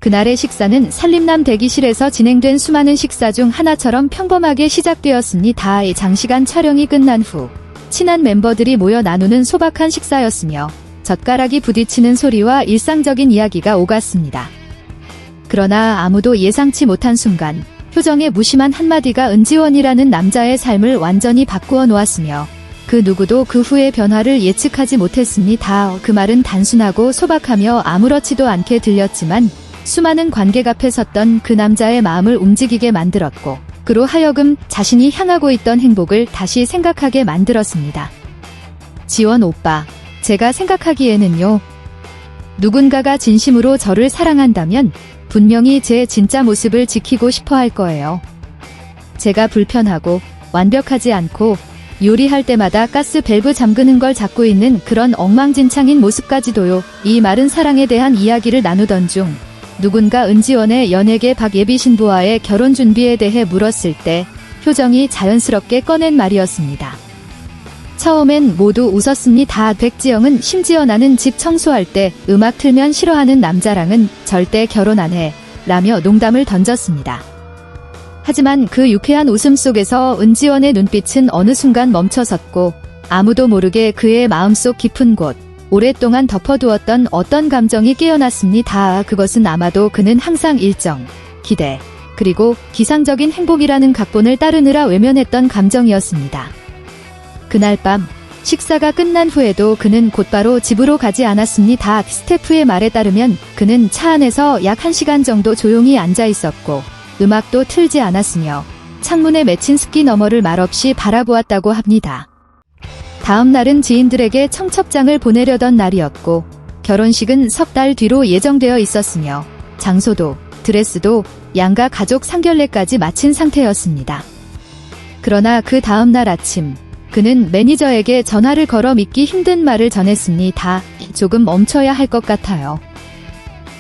그날의 식사는 산림남 대기실에서 진행된 수많은 식사 중 하나처럼 평범하게 시작되었습니다. 장시간 촬영이 끝난 후 친한 멤버들이 모여 나누는 소박한 식사였으며 젓가락이 부딪히는 소리와 일상적인 이야기가 오갔습니다. 그러나 아무도 예상치 못한 순간 효정의 무심한 한마디가 은지원이라는 남자의 삶을 완전히 바꾸어 놓았으며 그 누구도 그 후의 변화를 예측하지 못했습니다. 그 말은 단순하고 소박하며 아무렇지도 않게 들렸지만 수많은 관객 앞에 섰던 그 남자의 마음을 움직이게 만들었고 그로 하여금 자신이 향하고 있던 행복을 다시 생각하게 만들었습니다. 지원 오빠, 제가 생각하기에는요. 누군가가 진심으로 저를 사랑한다면 분명히 제 진짜 모습을 지키고 싶어 할 거예요. 제가 불편하고 완벽하지 않고 요리할 때마다 가스 밸브 잠그는 걸 잡고 있는 그런 엉망진창인 모습까지도요. 이 마른 사랑에 대한 이야기를 나누던 중 누군가 은지원의 연예계 박예비 신부와의 결혼 준비에 대해 물었을 때 효정이 자연스럽게 꺼낸 말이었습니다. 처음엔 모두 웃었습니다. 백지영은 심지어 나는 집 청소할 때 음악 틀면 싫어하는 남자랑은 절대 결혼 안 해 라며 농담을 던졌습니다. 하지만 그 유쾌한 웃음 속에서 은지원의 눈빛은 어느 순간 멈춰섰고 아무도 모르게 그의 마음속 깊은 곳 오랫동안 덮어두었던 어떤 감정이 깨어났습니다. 그것은 아마도 그는 항상 일정, 기대, 그리고 기상적인 행복이라는 각본을 따르느라 외면했던 감정이었습니다. 그날 밤 식사가 끝난 후에도 그는 곧바로 집으로 가지 않았습니다. 스태프의 말에 따르면 그는 차 안에서 약 1시간 정도 조용히 앉아 있었고 음악도 틀지 않았으며 창문에 맺힌 습기 너머를 말없이 바라보았다고 합니다. 다음 날은 지인들에게 청첩장을 보내려던 날이었고 결혼식은 석 달 뒤로 예정되어 있었으며 장소도 드레스도 양가 가족 상견례까지 마친 상태였습니다. 그러나 그 다음 날 아침 그는 매니저에게 전화를 걸어 믿기 힘든 말을 전했습니다. 조금 멈춰야 할 것 같아요.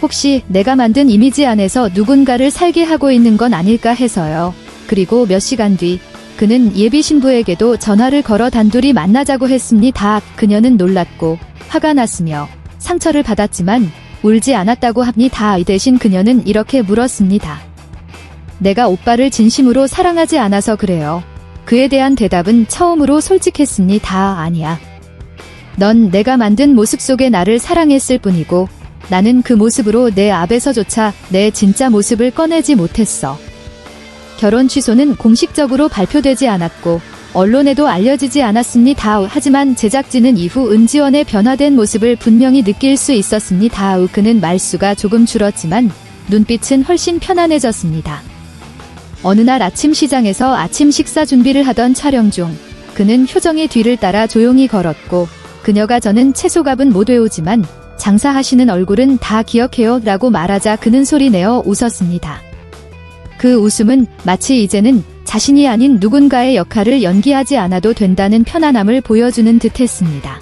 혹시 내가 만든 이미지 안에서 누군가를 살게 하고 있는 건 아닐까 해서요. 그리고 몇 시간 뒤 그는 예비 신부에게도 전화를 걸어 단둘이 만나자고 했습니다. 그녀는 놀랐고 화가 났으며 상처를 받았지만 울지 않았다고 합니다. 이 대신 그녀는 이렇게 물었습니다. 내가 오빠를 진심으로 사랑하지 않아서 그래요. 그에 대한 대답은 처음으로 솔직했습니다. 아니야. 넌 내가 만든 모습 속의 나를 사랑했을 뿐이고 나는 그 모습으로 내 앞에서조차 내 진짜 모습을 꺼내지 못했어. 결혼 취소는 공식적으로 발표되지 않았고 언론에도 알려지지 않았습니다. 하지만 제작진은 이후 은지원의 변화된 모습을 분명히 느낄 수 있었습니다. 그는 말수가 조금 줄었지만 눈빛은 훨씬 편안해졌습니다. 어느 날 아침 시장에서 아침 식사 준비를 하던 촬영 중 그는 효정의 뒤를 따라 조용히 걸었고 그녀가 저는 채소값은 못 외우지만 장사하시는 얼굴은 다 기억해요 라고 말하자 그는 소리내어 웃었습니다. 그 웃음은 마치 이제는 자신이 아닌 누군가의 역할을 연기하지 않아도 된다는 편안함을 보여주는 듯했습니다.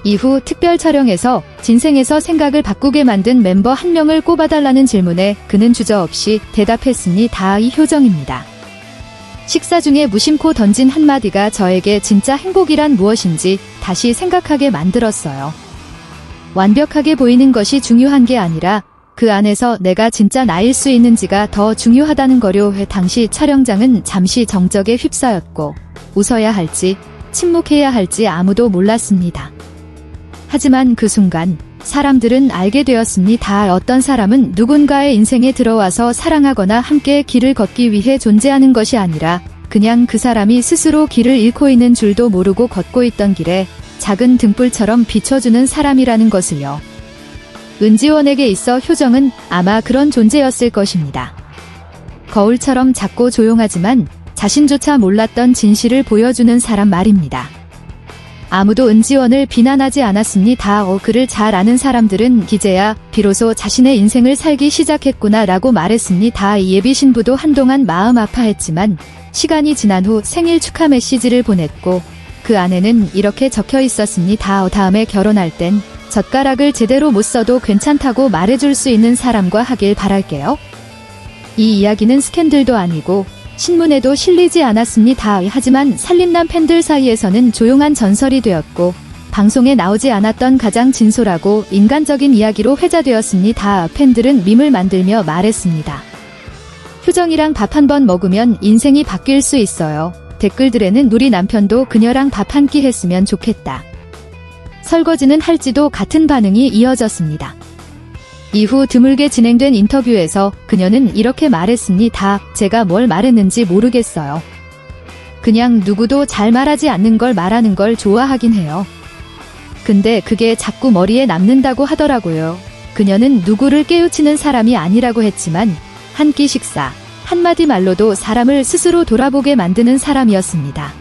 이후 특별 촬영에서 진생에서 생각을 바꾸게 만든 멤버 한 명을 꼽아달라는 질문에 그는 주저없이 대답했습니다. 이 효정입니다. 식사 중에 무심코 던진 한마디가 저에게 진짜 행복이란 무엇인지 다시 생각하게 만들었어요. 완벽하게 보이는 것이 중요한 게 아니라 그 안에서 내가 진짜 나일 수 있는지가 더 중요하다는 거려. 당시 촬영장은 잠시 정적에 휩싸였고 웃어야 할지 침묵해야 할지 아무도 몰랐습니다. 하지만 그 순간 사람들은 알게 되었습니다. 어떤 사람은 누군가의 인생에 들어와서 사랑하거나 함께 길을 걷기 위해 존재하는 것이 아니라 그냥 그 사람이 스스로 길을 잃고 있는 줄도 모르고 걷고 있던 길에 작은 등불처럼 비춰주는 사람이라는 것을요. 은지원에게 있어 효정은 아마 그런 존재였을 것입니다. 거울처럼 작고 조용하지만 자신조차 몰랐던 진실을 보여주는 사람 말입니다. 아무도 은지원을 비난하지 않았습니다. 그를 잘 아는 사람들은 기재야 비로소 자신의 인생을 살기 시작했구나 라고 말했습니다. 예비 신부도 한동안 마음 아파했지만 시간이 지난 후 생일 축하 메시지를 보냈고 그 안에는 이렇게 적혀 있었습니다. 다음에 결혼할 땐 젓가락을 제대로 못 써도 괜찮다고 말해줄 수 있는 사람과 하길 바랄게요. 이 이야기는 스캔들도 아니고 신문에도 실리지 않았습니다. 하지만 산림남 팬들 사이에서는 조용한 전설이 되었고 방송에 나오지 않았던 가장 진솔하고 인간적인 이야기로 회자되었습니다. 팬들은 밈을 만들며 말했습니다. 효정이랑 밥 한 번 먹으면 인생이 바뀔 수 있어요. 댓글들에는 우리 남편도 그녀랑 밥 한 끼 했으면 좋겠다. 설거지는 할지도 같은 반응이 이어졌습니다. 이후 드물게 진행된 인터뷰에서 그녀는 이렇게 말했습니다. 제가 뭘 말했는지 모르겠어요. 그냥 누구도 잘 말하지 않는 걸 말하는 걸 좋아하긴 해요. 근데 그게 자꾸 머리에 남는다고 하더라고요. 그녀는 누구를 깨우치는 사람이 아니라고 했지만 한 끼 식사, 한마디 말로도 사람을 스스로 돌아보게 만드는 사람이었습니다.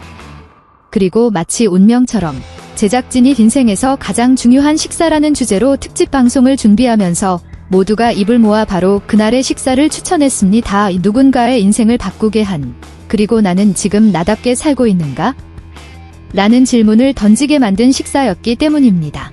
그리고 마치 운명처럼 제작진이 인생에서 가장 중요한 식사라는 주제로 특집 방송을 준비하면서 모두가 입을 모아 바로 그날의 식사를 추천했습니다. 누군가의 인생을 바꾸게 한, 그리고 나는 지금 나답게 살고 있는가? 라는 질문을 던지게 만든 식사였기 때문입니다.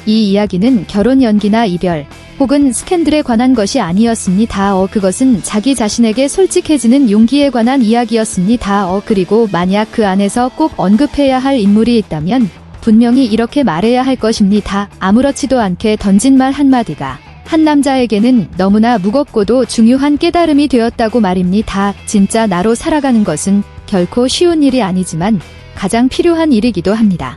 이 이야기는 결혼 연기나 이별, 혹은 스캔들에 관한 것이 아니었습니다. 그것은 자기 자신에게 솔직해지는 용기에 관한 이야기였습니다. 그리고 만약 그 안에서 꼭 언급해야 할 인물이 있다면 분명히 이렇게 말해야 할 것입니다. 아무렇지도 않게 던진 말 한마디가 한 남자에게는 너무나 무겁고도 중요한 깨달음이 되었다고 말입니다. 진짜 나로 살아가는 것은 결코 쉬운 일이 아니지만 가장 필요한 일이기도 합니다.